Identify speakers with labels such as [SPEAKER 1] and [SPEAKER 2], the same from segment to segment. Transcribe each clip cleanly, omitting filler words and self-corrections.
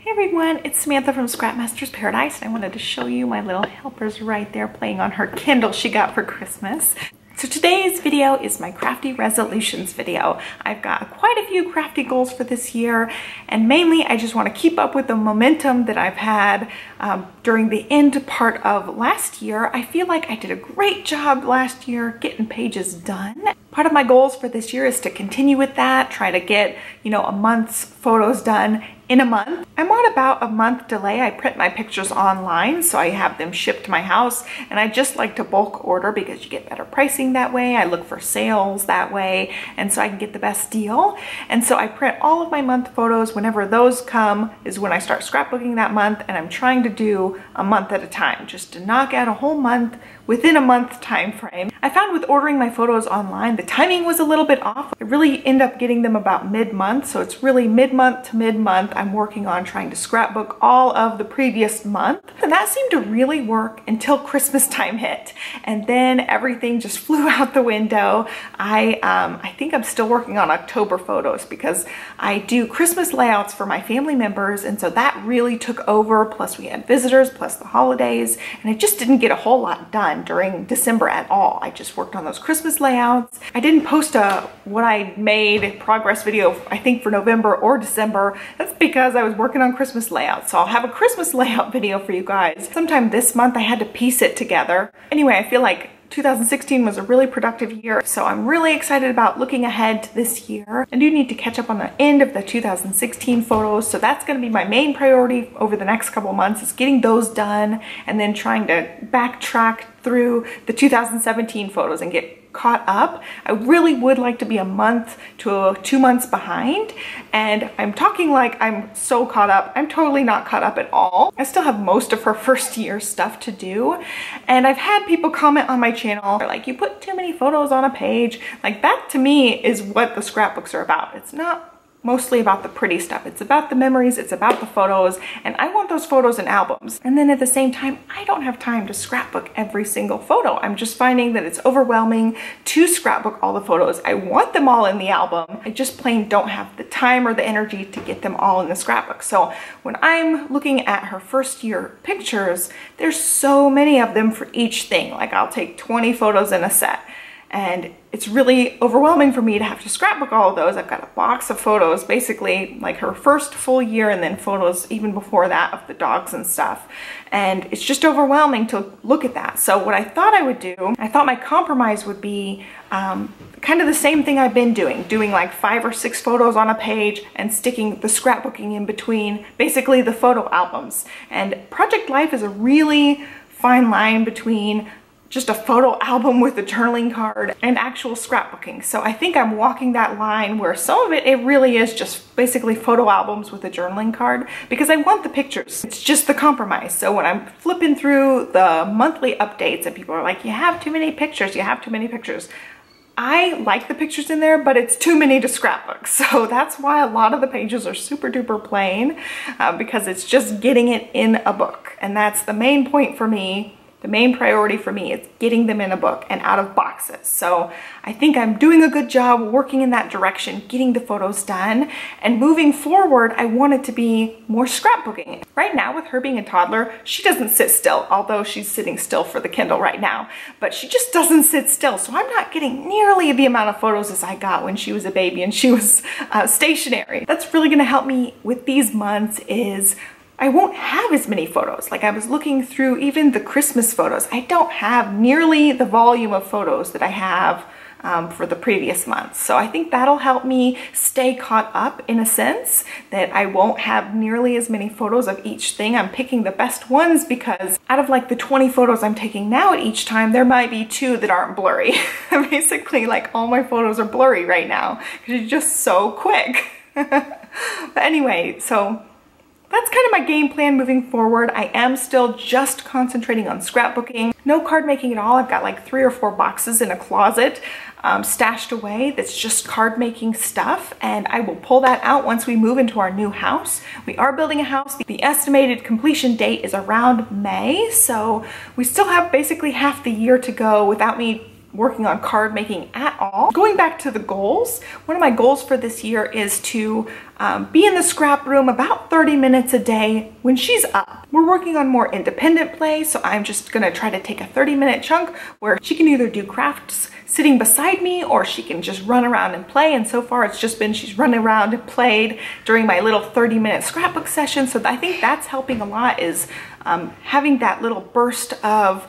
[SPEAKER 1] Hey everyone, it's Samantha from Scrapmaster's Paradise, and I wanted to show you my little helpers right there playing on her Kindle she got for Christmas. So today's video is my crafty resolutions video. I've got quite a few crafty goals for this year, and mainly I just want to keep up with the momentum that I've had during the end part of last year. I feel like I did a great job last year getting pages done. Part of my goals for this year is to continue with that, try to get, a month's photos done in a month. I'm on about a month delay. I print my pictures online, so I have them shipped to my house, and I just like to bulk order because you get better pricing that way. I look for sales that way, and so I can get the best deal. And so I print all of my month photos. Whenever those come is when I start scrapbooking that month, and I'm trying to do a month at a time, just to knock out a whole month within a month time frame. I found with ordering my photos online, the timing was a little bit off. I really end up getting them about mid-month, so it's really mid-month to mid-month I'm working on trying to scrapbook all of the previous month. And that seemed to really work until Christmas time hit. And then everything just flew out the window. I think I'm still working on October photos because I do Christmas layouts for my family members, and so that really took over, plus we had visitors, plus the holidays, and I just didn't get a whole lot done during December at all. I just worked on those Christmas layouts. I didn't post what I made progress video, I think, for November or December. That's because I was working on Christmas layouts. So I'll have a Christmas layout video for you guys sometime this month. I had to piece it together. Anyway, I feel like 2016 was a really productive year, so I'm really excited about looking ahead to this year. I do need to catch up on the end of the 2016 photos, so that's going to be my main priority over the next couple months, is getting those done and then trying to backtrack through the 2017 photos and get caught up. I really would like to be a month to 2 months behind, and I'm talking like I'm so caught up. I'm totally not caught up at all. I still have most of her first year stuff to do, and I've had people comment on my channel like, you put too many photos on a page. Like, that to me is what the scrapbooks are about. It's not mostly about the pretty stuff. It's about the memories, it's about the photos, and I want those photos in albums. And then at the same time, I don't have time to scrapbook every single photo. I'm just finding that it's overwhelming to scrapbook all the photos. I want them all in the album. I just plain don't have the time or the energy to get them all in the scrapbook. So when I'm looking at her first year pictures, there's so many of them for each thing. Like, I'll take 20 photos in a set, and it's really overwhelming for me to have to scrapbook all of those. I've got a box of photos, basically like her first full year, and then photos even before that of the dogs and stuff. And it's just overwhelming to look at that. So what I thought I would do, I thought my compromise would be kind of the same thing I've been doing like 5 or 6 photos on a page and sticking the scrapbooking in between, basically the photo albums. And Project Life is a really fine line between just a photo album with a journaling card and actual scrapbooking. So I think I'm walking that line where some of it really is just basically photo albums with a journaling card, because I want the pictures. It's just the compromise. So when I'm flipping through the monthly updates and people are like, you have too many pictures, you have too many pictures. I like the pictures in there, but it's too many to scrapbook. So that's why a lot of the pages are super duper plain, because it's just getting it in a book. And that's the main point for me. The main priority for me is getting them in a book and out of boxes. So I think I'm doing a good job working in that direction, getting the photos done. And moving forward, I want it to be more scrapbooking. Right now, with her being a toddler, she doesn't sit still, although she's sitting still for the Kindle right now. But she just doesn't sit still. So I'm not getting nearly the amount of photos as I got when she was a baby and she was stationary. That's really gonna help me with these months is I won't have as many photos. Like, I was looking through even the Christmas photos. I don't have nearly the volume of photos that I have for the previous months. So I think that'll help me stay caught up, in a sense, that I won't have nearly as many photos of each thing. I'm picking the best ones because out of like the 20 photos I'm taking now at each time, there might be 2 that aren't blurry. Basically, like, all my photos are blurry right now because it's just so quick. But anyway, so that's kind of my game plan moving forward. I am still just concentrating on scrapbooking. No card making at all. I've got like 3 or 4 boxes in a closet stashed away that's just card making stuff, and I will pull that out once we move into our new house. We are building a house. The estimated completion date is around May, so we still have basically half the year to go without me working on card making at all. Going back to the goals, one of my goals for this year is to be in the scrap room about 30 minutes a day when she's up. We're working on more independent play, so I'm just gonna try to take a 30-minute chunk where she can either do crafts sitting beside me or she can just run around and play. And so far it's just been she's run around and played during my little 30-minute scrapbook session. So I think that's helping a lot, is having that little burst of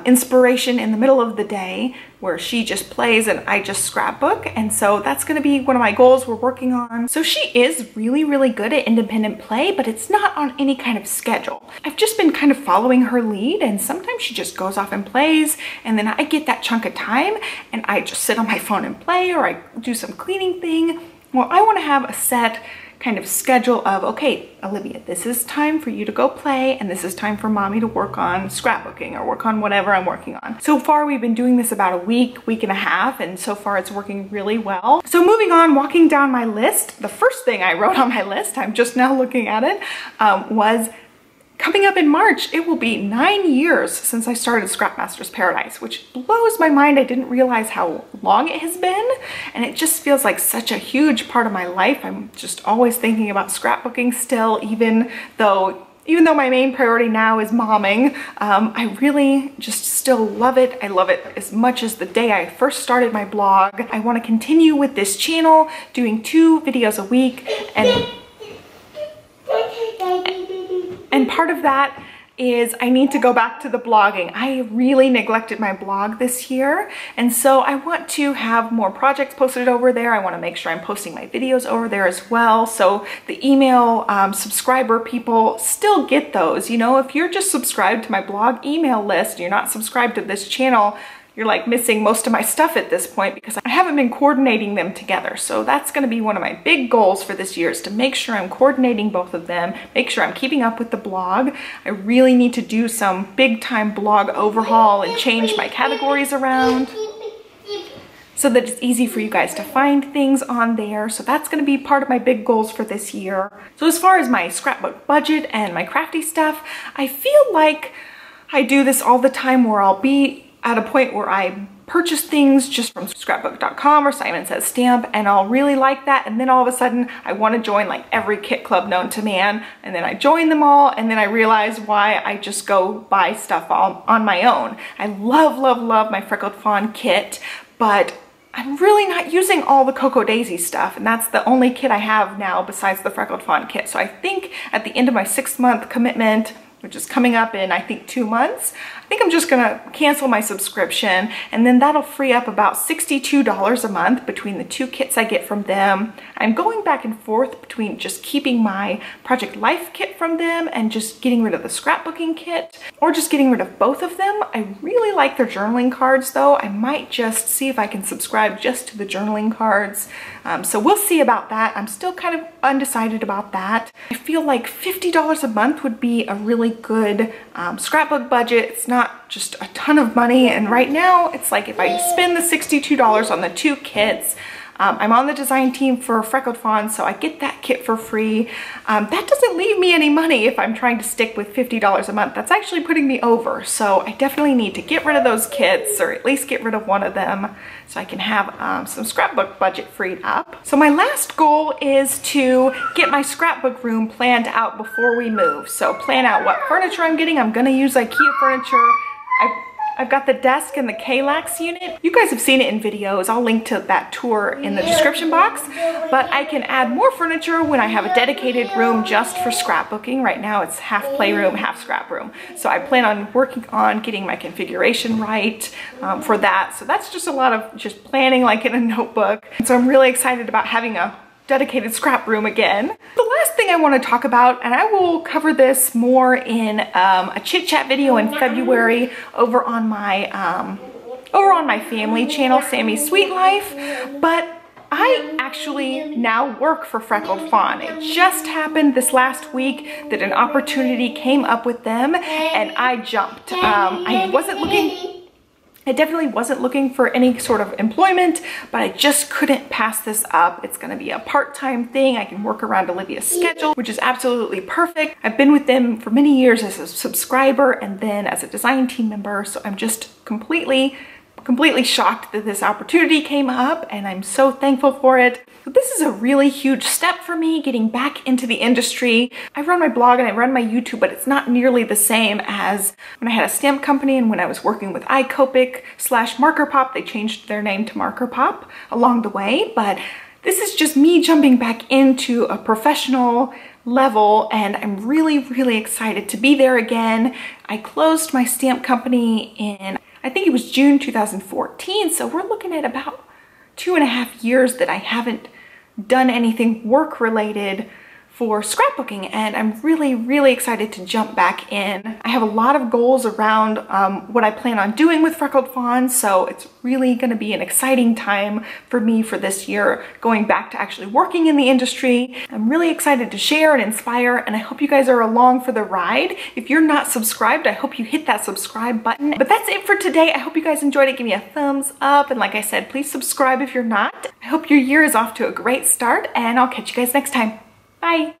[SPEAKER 1] inspiration in the middle of the day where she just plays and I just scrapbook. And so that's going to be one of my goals we're working on. So she is really, really good at independent play, but it's not on any kind of schedule. I've just been kind of following her lead, and sometimes she just goes off and plays, and then I get that chunk of time and I just sit on my phone and play, or I do some cleaning thing. Well, I want to have a set kind of schedule of, okay, Olivia, this is time for you to go play, and this is time for mommy to work on scrapbooking or work on whatever I'm working on. So far, we've been doing this about a week and a half, and so far it's working really well. So moving on, walking down my list, the first thing I wrote on my list, I'm just now looking at it, was coming up in March, it will be 9 years since I started Scrapmaster's Paradise, which blows my mind. I didn't realize how long it has been, and it just feels like such a huge part of my life. I'm just always thinking about scrapbooking still, even though my main priority now is momming. I really just still love it. I love it as much as the day I first started my blog. I want to continue with this channel, doing 2 videos a week, and part of that is I need to go back to the blogging. I really neglected my blog this year, and so I want to have more projects posted over there. I want to make sure I'm posting my videos over there as well, so the email subscriber people still get those. You know, if you're just subscribed to my blog email list and you're not subscribed to this channel, you're like missing most of my stuff at this point because I haven't been coordinating them together. So that's going to be one of my big goals for this year, is to make sure I'm coordinating both of them, make sure I'm keeping up with the blog. I really need to do some big time blog overhaul and change my categories around so that it's easy for you guys to find things on there. So that's going to be part of my big goals for this year. So as far as my scrapbook budget and my crafty stuff, I feel like I do this all the time where I'll be at a point where I purchase things just from scrapbook.com or Simon Says Stamp, and I'll really like that, and then all of a sudden I want to join like every kit club known to man, and then I join them all, and then I realize why I just go buy stuff all on my own. I love, love, love my Freckled Fawn kit, but I'm really not using all the Cocoa Daisy stuff, and that's the only kit I have now besides the Freckled Fawn kit. So I think at the end of my 6-month commitment, which is coming up in, I think, 2 months, I think I'm just gonna cancel my subscription, and then that'll free up about $62 a month between the 2 kits I get from them. I'm going back and forth between just keeping my Project Life kit from them and just getting rid of the scrapbooking kit, or just getting rid of both of them. I really like their journaling cards though. I might just see if I can subscribe just to the journaling cards. So we'll see about that. I'm still kind of undecided about that. I feel like $50 a month would be a really good scrapbook budget. It's not just a ton of money, and right now it's like if I spend the $62 on the 2 kits, I'm on the design team for Freckled Fawn, so I get that kit for free. That doesn't leave me any money if I'm trying to stick with $50 a month. That's actually putting me over, so I definitely need to get rid of those kits, or at least get rid of one of them, so I can have some scrapbook budget freed up. So my last goal is to get my scrapbook room planned out before we move. So plan out what furniture I'm getting. I'm gonna use IKEA furniture. I've got the desk and the Kallax unit. You guys have seen it in videos. I'll link to that tour in the description box, but I can add more furniture when I have a dedicated room just for scrapbooking. Right now it's half playroom, half scrap room. So I plan on working on getting my configuration right for that. So that's just a lot of just planning like in a notebook. And so I'm really excited about having a dedicated scrap room again. The last thing I want to talk about, and I will cover this more in a chit chat video in February over on my family channel, Sammy's Sweet Life, but I actually now work for Freckled Fawn. It just happened this last week that an opportunity came up with them, and I jumped. I definitely wasn't looking for any sort of employment, but I just couldn't pass this up. It's gonna be a part-time thing. I can work around Olivia's schedule, which is absolutely perfect. I've been with them for many years as a subscriber and then as a design team member, so I'm just completely completely shocked that this opportunity came up, and I'm so thankful for it. But this is a really huge step for me, getting back into the industry. I run my blog and I run my YouTube, but it's not nearly the same as when I had a stamp company and when I was working with iCopic/Marker Pop. They changed their name to Marker Pop along the way, but this is just me jumping back into a professional level, and I'm really, really excited to be there again. I closed my stamp company in, I think it was June 2014, so we're looking at about 2.5 years that I haven't done anything work related for scrapbooking, and I'm really, really excited to jump back in. I have a lot of goals around what I plan on doing with Freckled Fawn, so it's really gonna be an exciting time for me for this year, going back to actually working in the industry. I'm really excited to share and inspire, and I hope you guys are along for the ride. If you're not subscribed, I hope you hit that subscribe button. But that's it for today. I hope you guys enjoyed it. Give me a thumbs up, and like I said, please subscribe if you're not. I hope your year is off to a great start, and I'll catch you guys next time. Bye.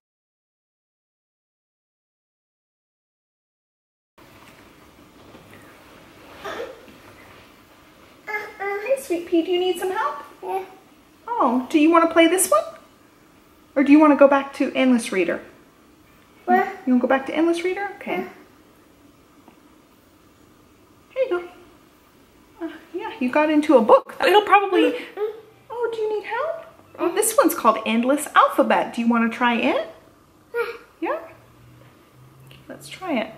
[SPEAKER 1] Hi, Sweet Pea, do you need some help?
[SPEAKER 2] Yeah.
[SPEAKER 1] Oh, do you want to play this one? Or do you want to go back to Endless Reader?
[SPEAKER 2] What?
[SPEAKER 1] You want to go back to Endless Reader? Okay.
[SPEAKER 2] Yeah.
[SPEAKER 1] Here you go. Yeah, you got into a book. It'll probably... Oh, do you need help? Oh, this one's called Endless Alphabet. Do you want to try it? Yeah? Okay, let's try it.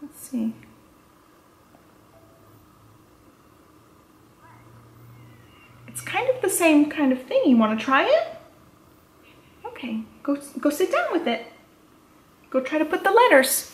[SPEAKER 1] Let's see. It's kind of the same kind of thing. You want to try it? Okay, go sit down with it. Go try to put the letters.